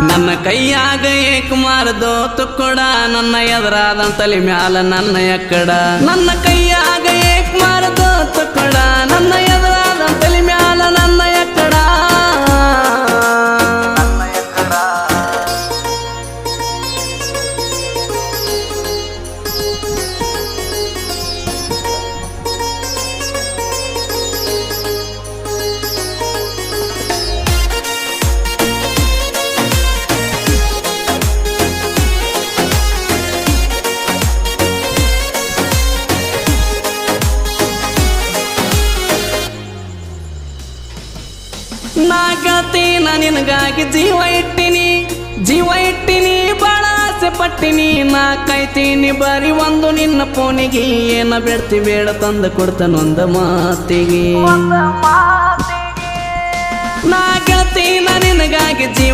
ನನ್ನ ಕೈಯಾಗ ಏಕ್ ಮಾರದೋ ತುಕ್ಕಡ ನನ್ನ ಎದುರಾದ ತಲೆ ಮ್ಯಾಲ ನನ್ನ ಎಕ್ಕಡ ನನ್ನ ಕೈಯಾಗ ಏಕ್ ಮಾರದೋ ತುಕ್ಕಡ ನನ್ನ ಎದುರಾದ ತಲೆ ಮ್ಯಾಲ ನನ್ನ ಎಕ್ಕಡ ನಾ ಗೆಳತಿ ನಾ ನಿನಗಾಗಿ ಜೀವ ಇಟ್ಟಿನಿ ಬಾಳ ಆಸೆ ಪಟ್ಟಿನಿ ನಾ ಕಾಯ್ತೀನಿ ಬರೀ ಒಂದು ನಿನ್ನ ಫೋನಿಗೆ ಏನ ಬೇಡ್ತಿ ಬೇಡ ತಂದು ಕೊಡ್ತಾನೊಂದ ಮಾತಿಗೆ ನಾ ಗೆಳತಿ ನಾ ನಿನಗಾಗಿ ಜೀವ